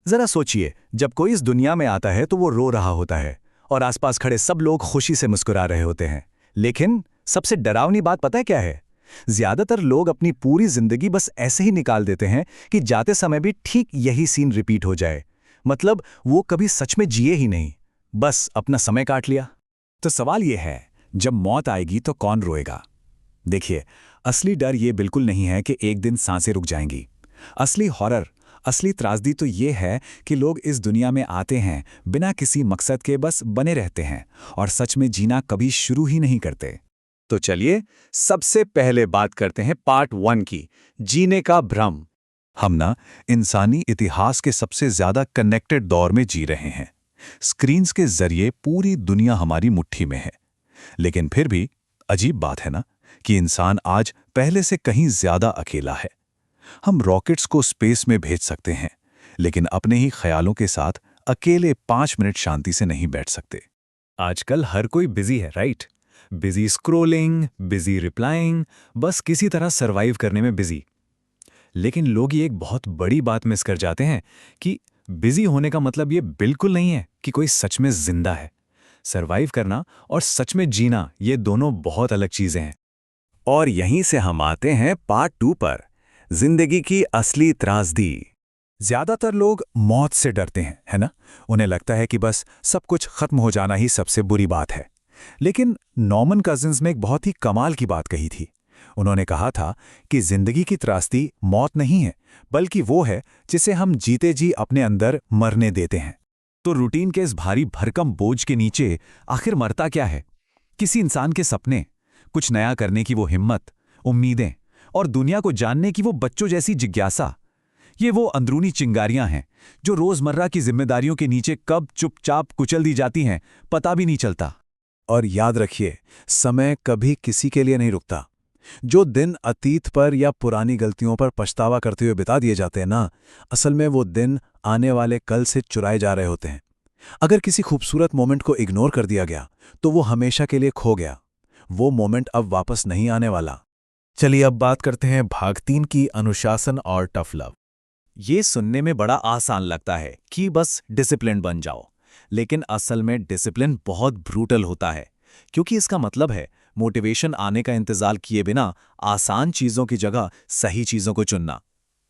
जरा सोचिए, जब कोई इस दुनिया में आता है तो वो रो रहा होता है और आसपास खड़े सब लोग खुशी से मुस्कुरा रहे होते हैं। लेकिन सबसे डरावनी बात पता है क्या है? ज्यादातर लोग अपनी पूरी जिंदगी बस ऐसे ही निकाल देते हैं कि जाते समय भी ठीक यही सीन रिपीट हो जाए। मतलब वो कभी सच में जिए ही नहीं, बस अपना समय काट लिया। तो सवाल ये है, जब मौत आएगी तो कौन रोएगा? देखिए, असली डर ये बिल्कुल नहीं है कि एक दिन सांसें रुक जाएंगी। असली हॉरर, असली त्रासदी तो ये है कि लोग इस दुनिया में आते हैं बिना किसी मकसद के, बस बने रहते हैं और सच में जीना कभी शुरू ही नहीं करते। तो चलिए सबसे पहले बात करते हैं पार्ट 1 की, जीने का भ्रम। हम ना इंसानी इतिहास के सबसे ज्यादा कनेक्टेड दौर में जी रहे हैं। स्क्रीन्स के जरिए पूरी दुनिया हमारी मुट्ठी में है। लेकिन फिर भी अजीब बात है ना कि इंसान आज पहले से कहीं ज्यादा अकेला है। हम रॉकेट्स को स्पेस में भेज सकते हैं, लेकिन अपने ही ख्यालों के साथ अकेले 5 मिनट शांति से नहीं बैठ सकते। आजकल हर कोई बिजी है, right? Busy scrolling, busy replying, बस किसी तरह सरवाइव करने में बिजी। लेकिन लोग ये एक बहुत बड़ी बात मिस कर जाते हैं कि बिजी होने का मतलब ये बिल्कुल नहीं है कि कोई सच में जिंदा है। सरवाइव करना और सच में जीना, ये दोनों बहुत अलग चीजें हैं। और यहीं से हम आते हैं पार्ट 2 पर, जिंदगी की असली त्रासदी। ज्यादातर लोग मौत से डरते हैं, है ना? उन्हें लगता है कि बस सब कुछ खत्म हो जाना ही सबसे बुरी बात है। लेकिन नॉर्मन कजिन्स ने एक बहुत ही कमाल की बात कही थी। उन्होंने कहा था कि जिंदगी की त्रासदी मौत नहीं है, बल्कि वो है जिसे हम जीते जी अपने अंदर मरने देते हैं। तो रूटीन के इस भारी भरकम बोझ के नीचे आखिर मरता क्या है? किसी इंसान के सपने, कुछ नया करने की वो हिम्मत, उम्मीदें और दुनिया को जानने की वो बच्चों जैसी जिज्ञासा। ये वो अंदरूनी चिंगारियां हैं जो रोजमर्रा की जिम्मेदारियों के नीचे कब चुपचाप कुचल दी जाती हैं, पता भी नहीं चलता। और याद रखिए, समय कभी किसी के लिए नहीं रुकता। जो दिन अतीत पर या पुरानी गलतियों पर पछतावा करते हुए बिता दिए जाते हैं ना, असल में वो दिन आने वाले कल से चुराए जा रहे होते हैं। अगर किसी खूबसूरत मोमेंट को इग्नोर कर दिया गया तो वो हमेशा के लिए खो गया। वो मोमेंट अब वापस नहीं आने वाला। चलिए अब बात करते हैं भाग 3 की, अनुशासन और टफ लव। ये सुनने में बड़ा आसान लगता है कि बस डिसिप्लिन बन जाओ, लेकिन असल में डिसिप्लिन बहुत ब्रूटल होता है, क्योंकि इसका मतलब है मोटिवेशन आने का इंतजार किए बिना आसान चीजों की जगह सही चीजों को चुनना।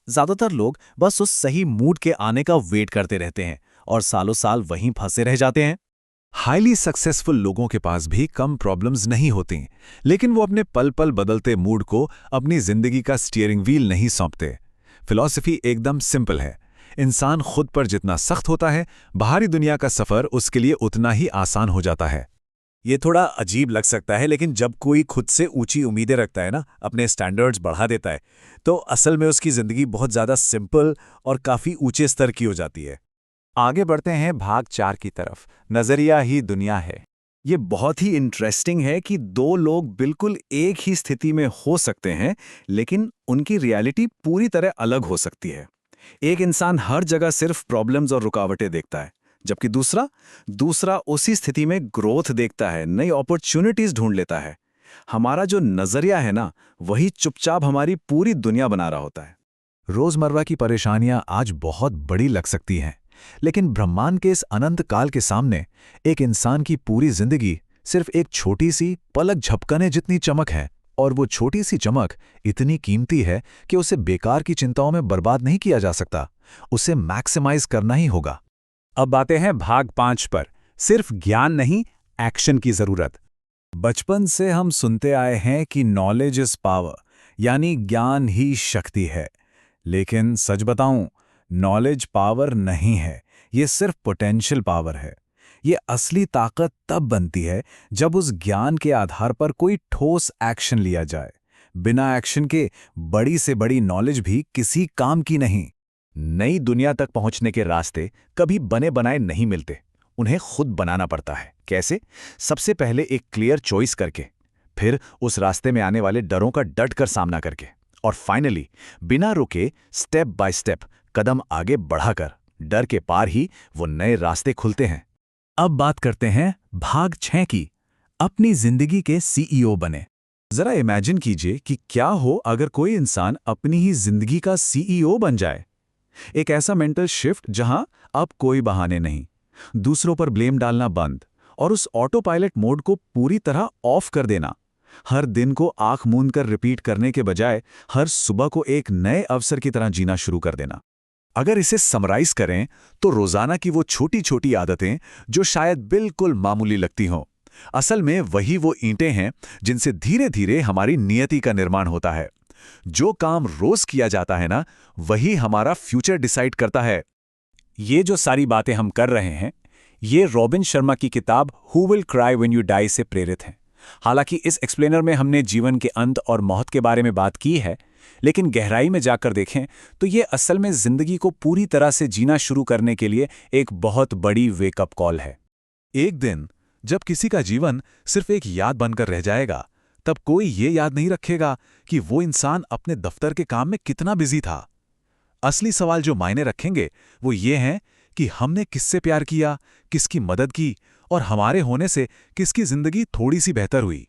ज्यादातर लोग बस उस सही मूड के आने का वेट करते रहते हैं और सालों साल वहीं फंसे रह जाते हैं। हाईली सक्सेसफुल लोगों के पास भी कम प्रॉब्लम्स नहीं होती, लेकिन वो अपने पल पल बदलते मूड को अपनी जिंदगी का स्टीयरिंग व्हील नहीं सौंपते। फिलॉसफी एकदम सिंपल है। इंसान खुद पर जितना सख्त होता है, बाहरी दुनिया का सफर उसके लिए उतना ही आसान हो जाता है। ये थोड़ा अजीब लग सकता है, लेकिन जब कोई खुद से ऊंची उम्मीदें रखता है ना, अपने स्टैंडर्ड्स बढ़ा देता है, तो असल में उसकी जिंदगी बहुत ज्यादा सिंपल और काफी ऊंचे स्तर की हो जाती है। आगे बढ़ते हैं भाग 4 की तरफ, नजरिया ही दुनिया है। ये बहुत ही इंटरेस्टिंग है कि दो लोग बिल्कुल एक ही स्थिति में हो सकते हैं, लेकिन उनकी रियलिटी पूरी तरह अलग हो सकती है। एक इंसान हर जगह सिर्फ प्रॉब्लम्स और रुकावटें देखता है, जबकि दूसरा उसी स्थिति में ग्रोथ देखता है, नई अपॉर्चुनिटीज ढूंढ लेता है। हमारा जो नजरिया है ना, वही चुपचाप हमारी पूरी दुनिया बना रहा होता है। रोजमर्रा की परेशानियां आज बहुत बड़ी लग सकती हैं, लेकिन ब्रह्मांड के इस अनंत काल के सामने एक इंसान की पूरी जिंदगी सिर्फ एक छोटी सी पलक झपकने जितनी चमक है। और वो छोटी सी चमक इतनी कीमती है कि उसे बेकार की चिंताओं में बर्बाद नहीं किया जा सकता, उसे मैक्सिमाइज करना ही होगा। अब आते हैं भाग 5 पर, सिर्फ ज्ञान नहीं, एक्शन की जरूरत। बचपन से हम सुनते आए हैं कि नॉलेज इज पावर, यानी ज्ञान ही शक्ति है। लेकिन सच बताऊं, नॉलेज पावर नहीं है, ये सिर्फ पोटेंशियल पावर है। ये असली ताकत तब बनती है जब उस ज्ञान के आधार पर कोई ठोस एक्शन लिया जाए। बिना एक्शन के बड़ी से बड़ी नॉलेज भी किसी काम की नहीं। नई दुनिया तक पहुंचने के रास्ते कभी बने बनाए नहीं मिलते, उन्हें खुद बनाना पड़ता है। कैसे? सबसे पहले एक क्लियर चॉइस करके, फिर उस रास्ते में आने वाले डरों का डट कर सामना करके, और फाइनली बिना रुके स्टेप बाय स्टेप कदम आगे बढ़ाकर डर के पार ही वो नए रास्ते खुलते हैं। अब बात करते हैं भाग 6 की, अपनी जिंदगी के सीईओ बने। जरा इमेजिन कीजिए कि क्या हो अगर कोई इंसान अपनी ही जिंदगी का सीईओ बन जाए। एक ऐसा मेंटल शिफ्ट जहां अब कोई बहाने नहीं, दूसरों पर ब्लेम डालना बंद और उस ऑटो पायलट मोड को पूरी तरह ऑफ कर देना। हर दिन को आंख मूंद कर रिपीट करने के बजाय हर सुबह को एक नए अवसर की तरह जीना शुरू कर देना। अगर इसे समराइज करें तो रोजाना की वो छोटी छोटी आदतें जो शायद बिल्कुल मामूली लगती हों, असल में वही वो ईंटें हैं जिनसे धीरे धीरे हमारी नियति का निर्माण होता है। जो काम रोज किया जाता है ना, वही हमारा फ्यूचर डिसाइड करता है। ये जो सारी बातें हम कर रहे हैं, ये रॉबिन शर्मा की किताब who will cry when you die से प्रेरित हैं। हालांकि इस एक्सप्लेनर में हमने जीवन के अंत और मौत के बारे में बात की है, लेकिन गहराई में जाकर देखें तो ये असल में जिंदगी को पूरी तरह से जीना शुरू करने के लिए एक बहुत बड़ी वेकअप कॉल है। एक दिन जब किसी का जीवन सिर्फ एक याद बनकर रह जाएगा, तब कोई ये याद नहीं रखेगा कि वो इंसान अपने दफ्तर के काम में कितना बिजी था। असली सवाल जो मायने रखेंगे वो ये हैं कि हमने किससे प्यार किया, किसकी मदद की और हमारे होने से किसकी जिंदगी थोड़ी सी बेहतर हुई।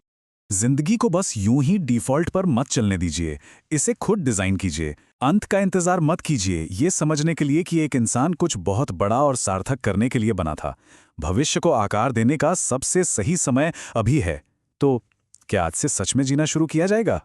जिंदगी को बस यूं ही डिफॉल्ट पर मत चलने दीजिए, इसे खुद डिजाइन कीजिए। अंत का इंतजार मत कीजिए ये समझने के लिए कि एक इंसान कुछ बहुत बड़ा और सार्थक करने के लिए बना था। भविष्य को आकार देने का सबसे सही समय अभी है। तो क्या आज से सच में जीना शुरू किया जाएगा?